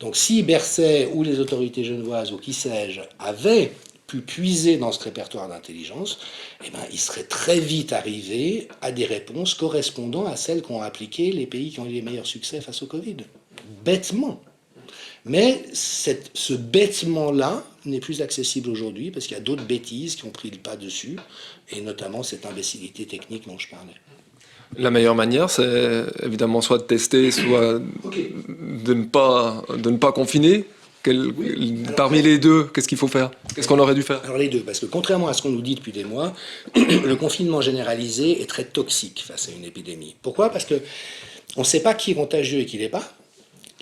Donc si Bercet ou les autorités genevoises ou qui sais-je avaient pu puiser dans ce répertoire d'intelligence, eh ben, ils seraient très vite arrivés à des réponses correspondant à celles qu'ont appliquées les pays qui ont eu les meilleurs succès face au Covid. Bêtement. Mais ce bêtement-là n'est plus accessible aujourd'hui parce qu'il y a d'autres bêtises qui ont pris le pas dessus, et notamment cette imbécilité technique dont je parlais. La meilleure manière, c'est évidemment soit de tester, soit de ne pas confiner. Parmi les deux, qu'est-ce qu'il faut faire? Qu'est-ce qu'on aurait dû faire? Alors les deux, parce que contrairement à ce qu'on nous dit depuis des mois, le confinement généralisé est très toxique face à une épidémie. Pourquoi? Parce qu'on ne sait pas qui est contagieux et qui ne l'est pas.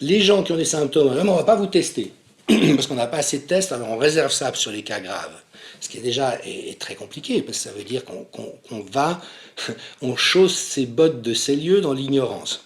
Les gens qui ont des symptômes, vraiment, on ne va pas vous tester, parce qu'on n'a pas assez de tests, alors on réserve ça sur les cas graves. Ce qui est déjà est très compliqué, parce que ça veut dire on chausse ses bottes de ces lieux dans l'ignorance.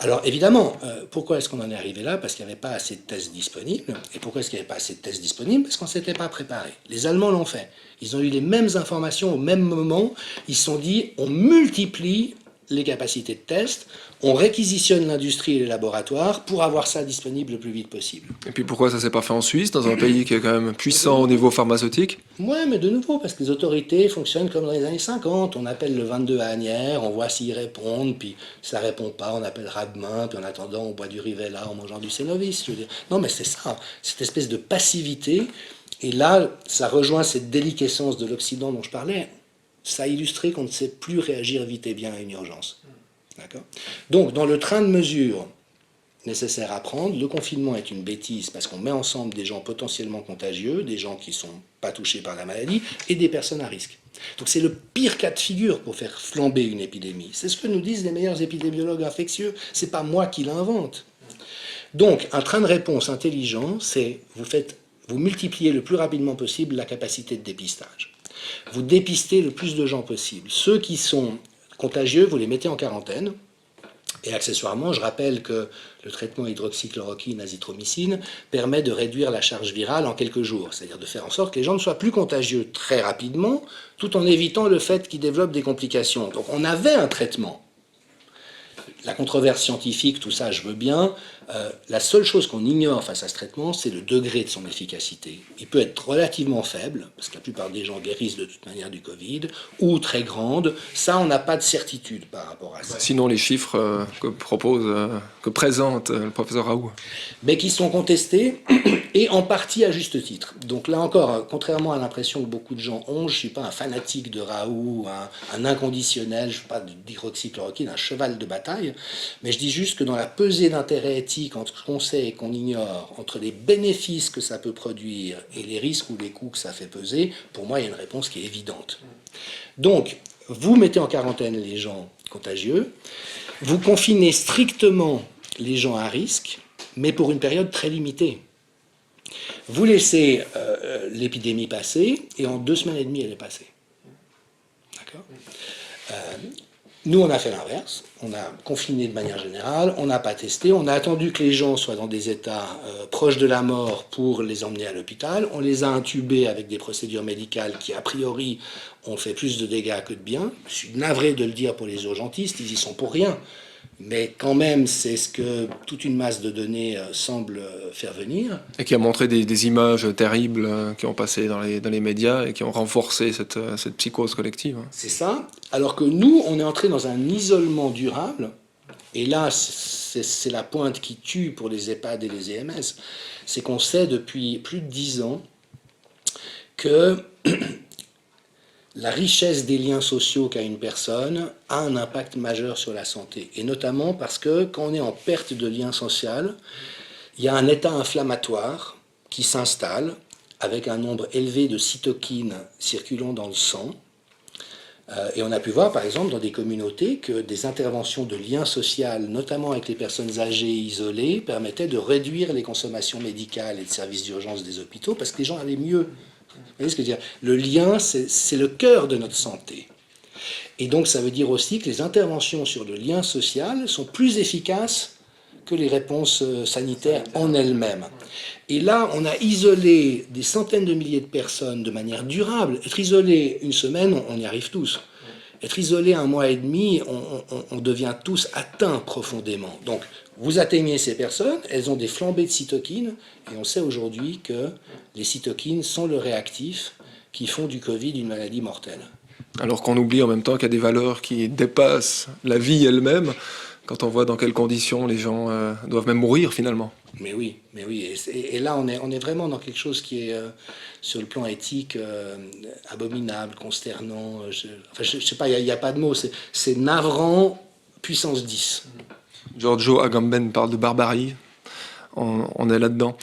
Alors évidemment, pourquoi est-ce qu'on en est arrivé là? Parce qu'il n'y avait pas assez de tests disponibles. Et pourquoi est-ce qu'il n'y avait pas assez de tests disponibles? Parce qu'on ne s'était pas préparé. Les Allemands l'ont fait. Ils ont eu les mêmes informations au même moment. Ils se sont dit, on multiplie les capacités de test, on réquisitionne l'industrie et les laboratoires pour avoir ça disponible le plus vite possible. Et puis pourquoi ça ne s'est pas fait en Suisse, dans un pays qui est quand même puissant au niveau pharmaceutique? Ouais, mais de nouveau, parce que les autorités fonctionnent comme dans les années 50. On appelle le 22 à Asnières, on voit s'ils répondent, puis ça répond pas, on appelle Rademain, puis en attendant, on boit du Rivella en mangeant du Cénovis. Je veux dire. Non, mais c'est ça, cette espèce de passivité. Et là, ça rejoint cette déliquescence de l'Occident dont je parlais. Ça a illustré qu'on ne sait plus réagir vite et bien à une urgence. D'accord ? Donc, dans le train de mesures nécessaire à prendre, le confinement est une bêtise parce qu'on met ensemble des gens potentiellement contagieux, des gens qui ne sont pas touchés par la maladie et des personnes à risque. Donc c'est le pire cas de figure pour faire flamber une épidémie. C'est ce que nous disent les meilleurs épidémiologues infectieux. Ce n'est pas moi qui l'invente. Donc, un train de réponse intelligent, c'est vous multipliez le plus rapidement possible la capacité de dépistage. Vous dépistez le plus de gens possible. Ceux qui sont contagieux, vous les mettez en quarantaine. Et accessoirement, je rappelle que le traitement hydroxychloroquine, azithromycine, permet de réduire la charge virale en quelques jours. C'est-à-dire de faire en sorte que les gens ne soient plus contagieux très rapidement, tout en évitant le fait qu'ils développent des complications. Donc on avait un traitement. La controverse scientifique, tout ça, je veux bien. La seule chose qu'on ignore face à ce traitement, c'est le degré de son efficacité. Il peut être relativement faible, parce que la plupart des gens guérissent de toute manière du Covid, ou très grande. Ça, on n'a pas de certitude par rapport à ça. Sinon, les chiffres que présente le professeur Raoult. Mais qui sont contestés, et en partie à juste titre. Donc là encore, contrairement à l'impression que beaucoup de gens ont, je ne suis pas un fanatique de Raoult, un inconditionnel, je ne suis pas d'hydroxychloroquine, un cheval de bataille, mais je dis juste que dans la pesée d'intérêt éthique entre ce qu'on sait et qu'on ignore, entre les bénéfices que ça peut produire et les risques ou les coûts que ça fait peser, pour moi, il y a une réponse qui est évidente. Donc, vous mettez en quarantaine les gens contagieux, vous confinez strictement les gens à risque, mais pour une période très limitée. Vous laissez l'épidémie passer, et en 2 semaines et demie, elle est passée. D'accord ? Nous, on a fait l'inverse. On a confiné de manière générale, on n'a pas testé, on a attendu que les gens soient dans des états proches de la mort pour les emmener à l'hôpital. On les a intubés avec des procédures médicales qui, a priori, ont fait plus de dégâts que de bien. Je suis navré de le dire pour les urgentistes, ils y sont pour rien. Mais quand même, c'est ce que toute une masse de données semble faire venir. Et qui a montré des images terribles qui ont passé dans les médias et qui ont renforcé cette psychose collective. C'est ça. Alors que nous, on est entré dans un isolement durable. Et là, c'est la pointe qui tue pour les EHPAD et les EMS. C'est qu'on sait depuis plus de 10 ans que la richesse des liens sociaux qu'a une personne a un impact majeur sur la santé. Et notamment parce que quand on est en perte de lien social, il y a un état inflammatoire qui s'installe avec un nombre élevé de cytokines circulant dans le sang. Et on a pu voir, par exemple, dans des communautés, que des interventions de lien social, notamment avec les personnes âgées isolées, permettaient de réduire les consommations médicales et de services d'urgence des hôpitaux parce que les gens allaient mieux. Vous voyez ce que je veux dire ? Le lien, c'est le cœur de notre santé. Et donc, ça veut dire aussi que les interventions sur le lien social sont plus efficaces que les réponses sanitaires en elles-mêmes. Et là, on a isolé des centaines de milliers de personnes de manière durable. Être isolé une semaine, on y arrive tous. être isolé 1 mois et demi, on devient tous atteints profondément. Donc, vous atteignez ces personnes, elles ont des flambées de cytokines, et on sait aujourd'hui que les cytokines sont le réactif qui font du Covid une maladie mortelle. Alors qu'on oublie en même temps qu'il y a des valeurs qui dépassent la vie elle-même, quand on voit dans quelles conditions les gens doivent même mourir finalement. Mais oui. Et là, on est vraiment dans quelque chose qui est, sur le plan éthique, abominable, consternant. Je sais pas, il n'y a pas de mots. C'est navrant, puissance 10. Giorgio Agamben parle de barbarie. On est là-dedans.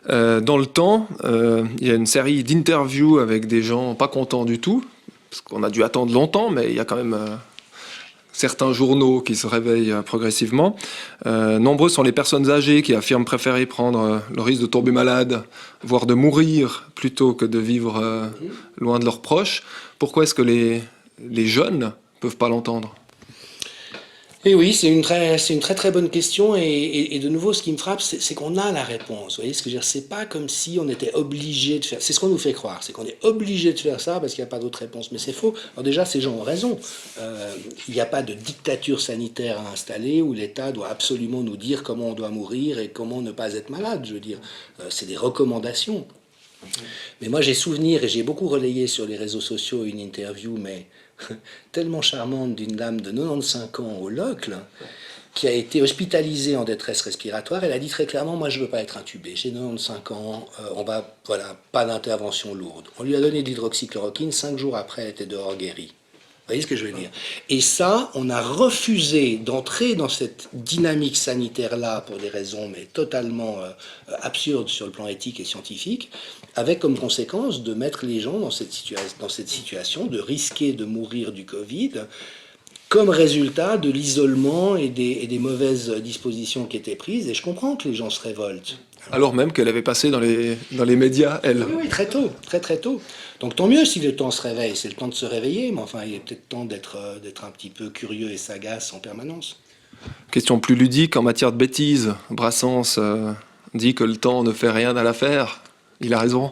Dans le temps, il y a une série d'interviews avec des gens pas contents du tout, parce qu'on a dû attendre longtemps, mais il y a quand même certains journaux qui se réveillent progressivement. Nombreux sont les personnes âgées qui affirment préférer prendre le risque de tomber malade, voire de mourir, plutôt que de vivre loin de leurs proches. Pourquoi est-ce que les jeunes ne peuvent pas l'entendre ? Et oui, c'est une très bonne question, et de nouveau, ce qui me frappe, c'est qu'on a la réponse. Vous voyez ce que je veux dire? C'est pas comme si on était obligé de faire. C'est ce qu'on nous fait croire, c'est qu'on est obligé de faire ça parce qu'il n'y a pas d'autre réponse. Mais c'est faux. Alors déjà, ces gens ont raison. Il n'y a pas de dictature sanitaire à installer où l'État doit absolument nous dire comment on doit mourir et comment ne pas être malade. Je veux dire, c'est des recommandations. Mais moi, j'ai souvenir, et j'ai beaucoup relayé sur les réseaux sociaux une interview, mais tellement charmante, d'une dame de 95 ans au Locle, qui a été hospitalisée en détresse respiratoire. Elle a dit très clairement, moi je ne veux pas être intubée, j'ai 95 ans, pas d'intervention lourde. On lui a donné de l'hydroxychloroquine, 5 jours après elle était dehors guérie. Vous voyez ce que je veux dire? Et ça, on a refusé d'entrer dans cette dynamique sanitaire-là pour des raisons mais totalement absurdes sur le plan éthique et scientifique, avec comme conséquence de mettre les gens dans cette situation, de risquer de mourir du Covid, comme résultat de l'isolement et des mauvaises dispositions qui étaient prises. Et je comprends que les gens se révoltent. Alors même qu'elle avait passé dans les médias, elle. Oui, très tôt, très tôt. Donc tant mieux si le temps se réveille, c'est le temps de se réveiller, mais enfin il est peut-être temps d'être un petit peu curieux et sagace en permanence. Question plus ludique, en matière de bêtises, Brassens dit que le temps ne fait rien à l'affaire. Il a raison.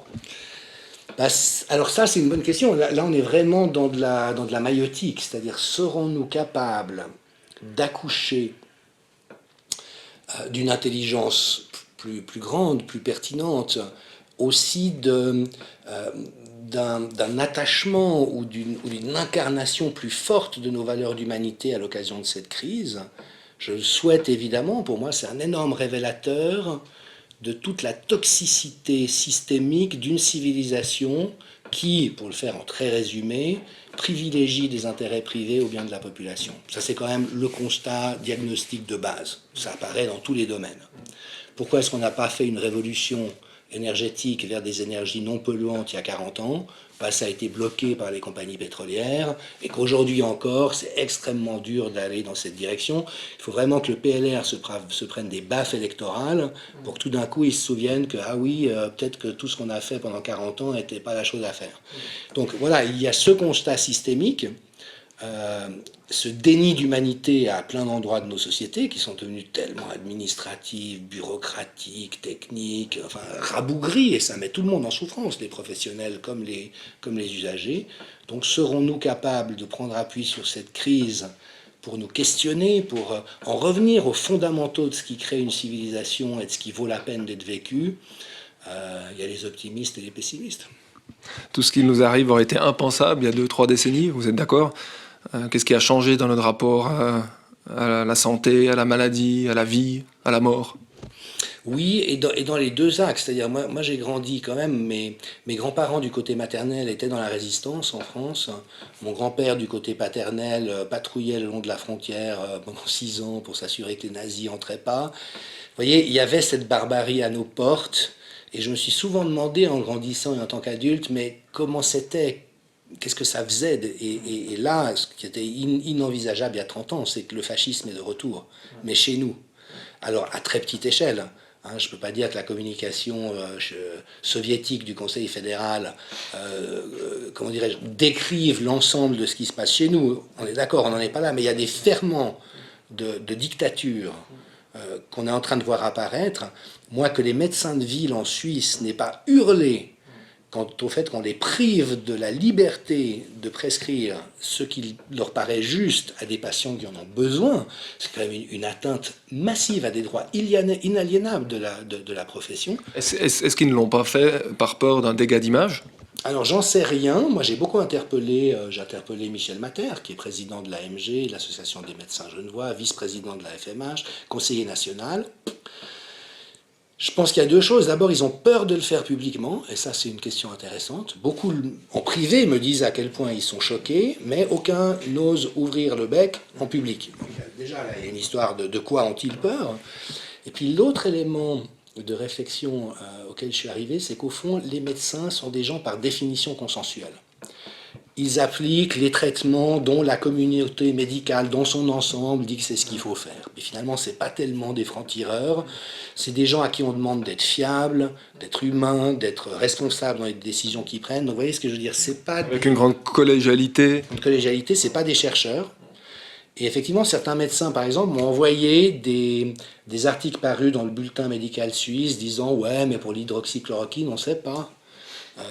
Alors ça, c'est une bonne question. Là, on est vraiment dans de la maïotique, c'est-à-dire serons-nous capables d'accoucher d'une intelligence plus grande, plus pertinente, aussi d'un attachement ou d'une incarnation plus forte de nos valeurs d'humanité à l'occasion de cette crise. Je le souhaite évidemment, pour moi c'est un énorme révélateur de toute la toxicité systémique d'une civilisation qui, pour le faire en très résumé, privilégie des intérêts privés au bien de la population. Ça c'est quand même le constat diagnostique de base. Ça apparaît dans tous les domaines. Pourquoi est-ce qu'on n'a pas fait une révolution énergétique vers des énergies non polluantes il y a 40 ans? Ça a été bloqué par les compagnies pétrolières, et qu'aujourd'hui encore, c'est extrêmement dur d'aller dans cette direction. Il faut vraiment que le PLR se prenne des baffes électorales pour que tout d'un coup, ils se souviennent que, ah oui, peut-être que tout ce qu'on a fait pendant 40 ans n'était pas la chose à faire. Donc voilà, il y a ce constat systémique, ce déni d'humanité à plein d'endroits de nos sociétés qui sont devenus tellement administratifs, bureaucratiques, techniques, enfin rabougris, et ça met tout le monde en souffrance, les professionnels comme les usagers. Donc serons-nous capables de prendre appui sur cette crise pour nous questionner, pour en revenir aux fondamentaux de ce qui crée une civilisation et de ce qui vaut la peine d'être vécu? Il y a les optimistes et les pessimistes. Tout ce qui nous arrive aurait été impensable il y a 2-3 décennies, vous êtes d'accord? Qu'est-ce qui a changé dans notre rapport à la santé, à la maladie, à la vie, à la mort? Oui, et dans les deux axes. C'est-à-dire, moi j'ai grandi quand même, mes grands-parents du côté maternel étaient dans la résistance en France. Mon grand-père du côté paternel patrouillait le long de la frontière pendant 6 ans pour s'assurer que les nazis n'entraient pas. Vous voyez, il y avait cette barbarie à nos portes, et je me suis souvent demandé en grandissant et en tant qu'adulte, mais comment c'était? Qu'est-ce que ça faisait? Et là, ce qui était inenvisageable il y a 30 ans, c'est que le fascisme est de retour, mais chez nous. Alors, à très petite échelle. Je ne peux pas dire que la communication soviétique du Conseil fédéral décrive l'ensemble de ce qui se passe chez nous. On est d'accord, on n'en est pas là, mais il y a des ferments de dictature qu'on est en train de voir apparaître. Moi, que les médecins de ville en Suisse n'aient pas hurlé quant au fait qu'on les prive de la liberté de prescrire ce qui leur paraît juste à des patients qui en ont besoin, c'est quand même une atteinte massive à des droits inaliénables de la profession. Est-ce qu'ils ne l'ont pas fait par peur d'un dégât d'image? Alors j'en sais rien, moi j'ai beaucoup interpellé, j'ai interpellé Michel Matter, qui est président de l'AMG, l'Association des médecins genevois, vice-président de la FMH, conseiller national. Je pense qu'il y a deux choses. D'abord, ils ont peur de le faire publiquement, et ça c'est une question intéressante. Beaucoup en privé me disent à quel point ils sont choqués, mais aucun n'ose ouvrir le bec en public. Donc, déjà, là, il y a une histoire de quoi ont-ils peur. Et puis l'autre élément de réflexion auquel je suis arrivé, c'est qu'au fond, les médecins sont des gens par définition consensuels. Ils appliquent les traitements dont la communauté médicale, dans son ensemble, dit que c'est ce qu'il faut faire. Mais finalement, ce n'est pas tellement des francs-tireurs, c'est des gens à qui on demande d'être fiables, d'être humains, d'être responsables dans les décisions qu'ils prennent. Donc vous voyez ce que je veux dire, c'est pas... Avec une grande collégialité. Une collégialité, c'est pas des chercheurs. Et effectivement, certains médecins, par exemple, m'ont envoyé des articles parus dans le bulletin médical suisse disant « Ouais, mais pour l'hydroxychloroquine, on ne sait pas ».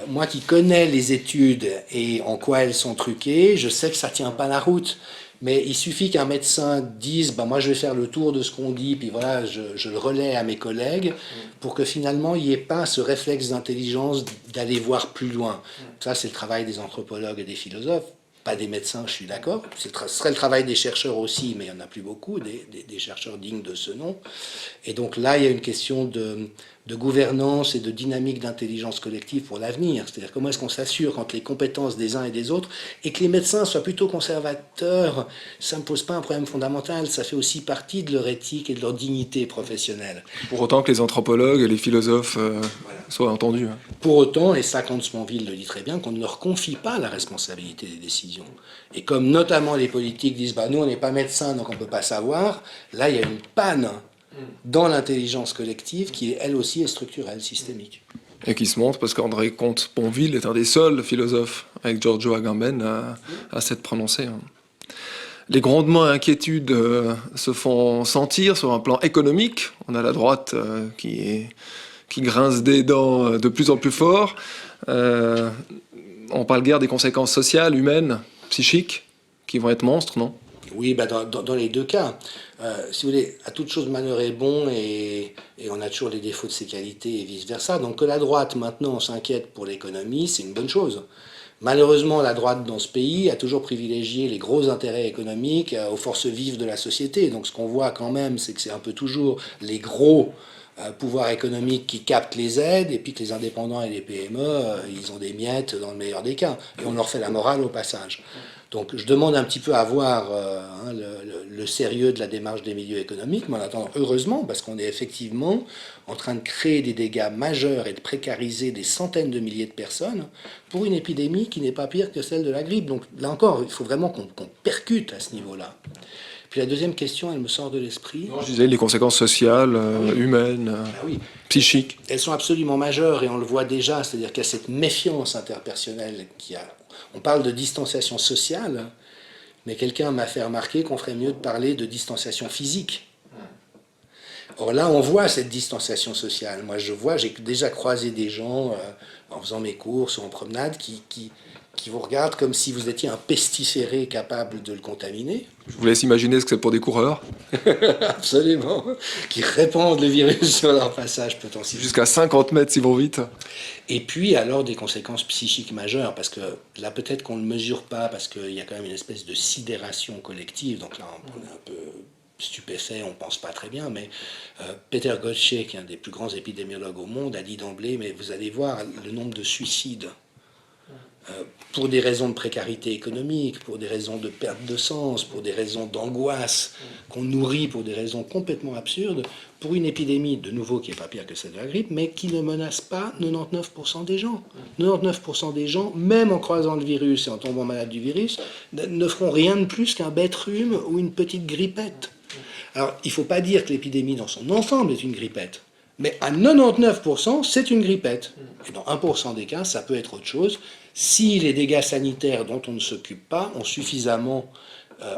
Moi qui connais les études et en quoi elles sont truquées, je sais que ça ne tient pas la route. Mais il suffit qu'un médecin dise moi je vais faire le tour de ce qu'on dit, puis voilà, je le relais à mes collègues, pour que finalement il n'y ait pas ce réflexe d'intelligence d'aller voir plus loin. Ça, c'est le travail des anthropologues et des philosophes. Pas des médecins, je suis d'accord. Ce serait le travail des chercheurs aussi, mais il n'y en a plus beaucoup, des chercheurs dignes de ce nom. Et donc là, il y a une question de gouvernance et de dynamique d'intelligence collective pour l'avenir. C'est-à-dire comment est-ce qu'on s'assure qu'entre les compétences des uns et des autres, et que les médecins soient plutôt conservateurs, ça ne me pose pas un problème fondamental, ça fait aussi partie de leur éthique et de leur dignité professionnelle. Pour autant que les anthropologues et les philosophes soient entendus. Pour autant, et ça, Sponville le dit très bien, qu'on ne leur confie pas la responsabilité des décisions. Et comme notamment les politiques disent nous on n'est pas médecins donc on ne peut pas savoir, là il y a une panne dans l'intelligence collective qui elle aussi est structurelle, systémique. Et qui se montre parce qu'André Comte-Sponville est un des seuls philosophes avec Giorgio Agamben à s'être prononcé. Les grondements et inquiétudes se font sentir sur un plan économique. On a la droite qui grince des dents de plus en plus fort. On parle guère des conséquences sociales, humaines, psychiques, qui vont être monstres, non? Oui, dans les deux cas. Si vous voulez, à toute chose malheur est bon et on a toujours les défauts de ses qualités et vice-versa. Donc que la droite maintenant s'inquiète pour l'économie, c'est une bonne chose. Malheureusement, la droite dans ce pays a toujours privilégié les gros intérêts économiques aux forces vives de la société. Donc ce qu'on voit quand même, c'est que c'est un peu toujours les gros pouvoirs économiques qui captent les aides, et puis que les indépendants et les PME, ils ont des miettes dans le meilleur des cas. Et on leur fait la morale au passage. Donc je demande un petit peu à voir le sérieux de la démarche des milieux économiques, mais en attendant, heureusement, parce qu'on est effectivement en train de créer des dégâts majeurs et de précariser des centaines de milliers de personnes pour une épidémie qui n'est pas pire que celle de la grippe. Donc là encore, il faut vraiment qu'on percute à ce niveau-là. Puis la deuxième question, elle me sort de l'esprit. Non, je disais les conséquences sociales, humaines, psychiques. Elles sont absolument majeures et on le voit déjà, c'est-à-dire qu'il y a cette méfiance interpersonnelle qui a... On parle de distanciation sociale, mais quelqu'un m'a fait remarquer qu'on ferait mieux de parler de distanciation physique. Or là, on voit cette distanciation sociale. Moi, j'ai déjà croisé des gens en faisant mes courses ou en promenade qui vous regardent comme si vous étiez un pestiféré capable de le contaminer. Je vous laisse imaginer ce que c'est pour des coureurs. Absolument. Qui répandent le virus sur leur passage potentiel. Jusqu'à 50 mètres s'ils vont vite. Et puis alors des conséquences psychiques majeures, parce que là peut-être qu'on ne le mesure pas, parce qu'il y a quand même une espèce de sidération collective, donc là on est un peu stupéfait, on ne pense pas très bien, mais Peter Gottschee, qui est un des plus grands épidémiologues au monde, a dit d'emblée, mais vous allez voir le nombre de suicides pour des raisons de précarité économique, pour des raisons de perte de sens, pour des raisons d'angoisse qu'on nourrit pour des raisons complètement absurdes, pour une épidémie, de nouveau, qui n'est pas pire que celle de la grippe, mais qui ne menace pas 99% des gens. 99% des gens, même en croisant le virus et en tombant malade du virus, ne feront rien de plus qu'un bête rhume ou une petite grippette. Alors, il ne faut pas dire que l'épidémie dans son ensemble est une grippette. Mais à 99%, c'est une grippette. Et dans 1% des cas, ça peut être autre chose, si les dégâts sanitaires dont on ne s'occupe pas ont suffisamment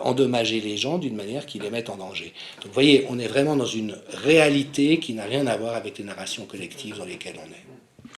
endommagé les gens d'une manière qui les mette en danger. Donc vous voyez, on est vraiment dans une réalité qui n'a rien à voir avec les narrations collectives dans lesquelles on est.